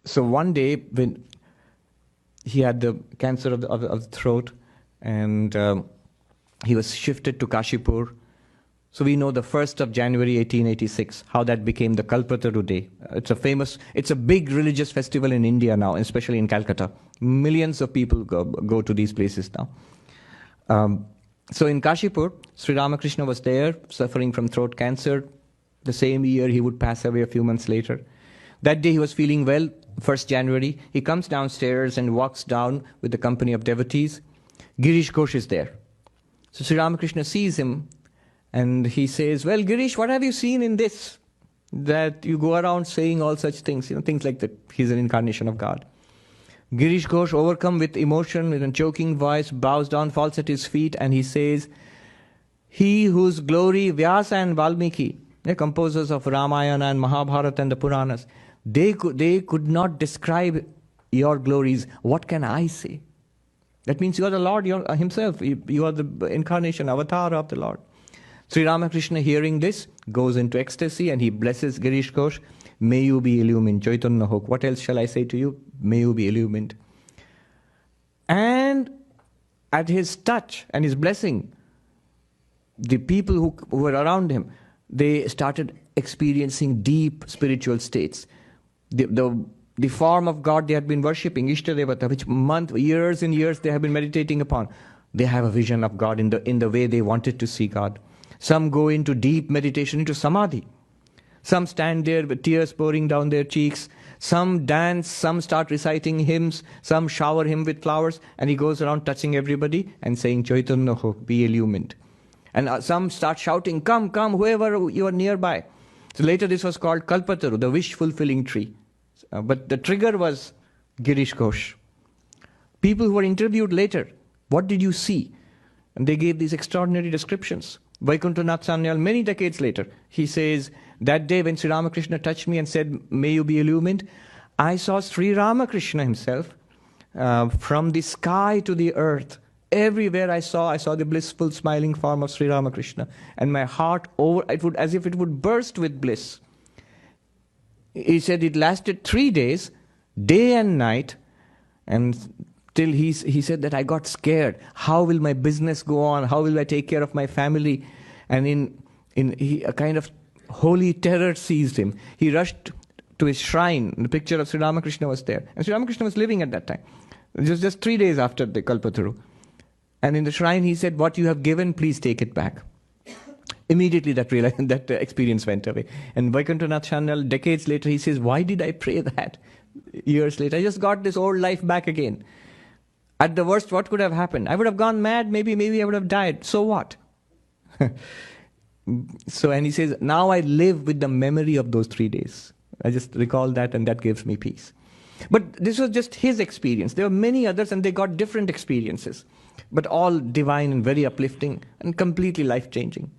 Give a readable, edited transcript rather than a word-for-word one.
So one day when he had the cancer of the throat, and he was shifted to Kashipur. So we know the 1st of January 1886, how that became the Kalpataru Day. It's a big religious festival in India now, especially in Calcutta. Millions of people go to these places now. So in Kashipur, Sri Ramakrishna was there, suffering from throat cancer. The same year he would pass away a few months later. That day he was feeling well, 1st January. He comes downstairs and walks down with the company of devotees. Girish Ghosh is there. So Sri Ramakrishna sees him and he says, well, Girish, what have you seen in this? That you go around saying all such things, things like that. He's an incarnation of God. Girish Ghosh, overcome with emotion, with a choking voice, bows down, falls at his feet, and he says, he whose glory Vyasa and Valmiki, the composers of Ramayana and Mahabharata and the Puranas, they could not describe your glories. What can I say? That means you are the Lord himself. You are the incarnation, avatar of the Lord. Sri Ramakrishna, hearing this, goes into ecstasy and he blesses Girish Ghosh. May you be illumined. Chaitanya Hok. What else shall I say to you? May you be illumined. And at his touch and his blessing, the people who were around him, they started experiencing deep spiritual states. The form of God they had been worshipping, Ishtadevata, which years and years they have been meditating upon, they have a vision of God in the way they wanted to see God. Some go into deep meditation, into samadhi. Some stand there with tears pouring down their cheeks. Some dance, some start reciting hymns, some shower him with flowers, and he goes around touching everybody and saying, Chaitanya Ho, be illumined. And some start shouting, come, come, whoever you are nearby. So later this was called Kalpataru, the wish-fulfilling tree. But the trigger was Girish Ghosh. People who were interviewed later, what did you see? And they gave these extraordinary descriptions. Vaikuntanath Sanyal, many decades later, he says, that day when Sri Ramakrishna touched me and said, may you be illumined, I saw Sri Ramakrishna himself from the sky to the earth. Everywhere I saw the blissful smiling form of Sri Ramakrishna. And my heart, as if it would burst with bliss. He said it lasted 3 days, day and night, and till he said that I got scared. How will my business go on? How will I take care of my family? And a kind of holy terror seized him. He rushed to his shrine. The picture of Sri Ramakrishna was there. And Sri Ramakrishna was living at that time. It was just 3 days after the Kalpataru. And in the shrine he said, what you have given, please take it back. Immediately that experience went away. And Vaikuntanath Sanyal, decades later, he says, why did I pray that? Years later, I just got this old life back again. At the worst, what could have happened? I would have gone mad, maybe I would have died. So what? And he says, now I live with the memory of those 3 days. I just recall that and that gives me peace. But this was just his experience. There were many others and they got different experiences. But all divine and very uplifting and completely life-changing.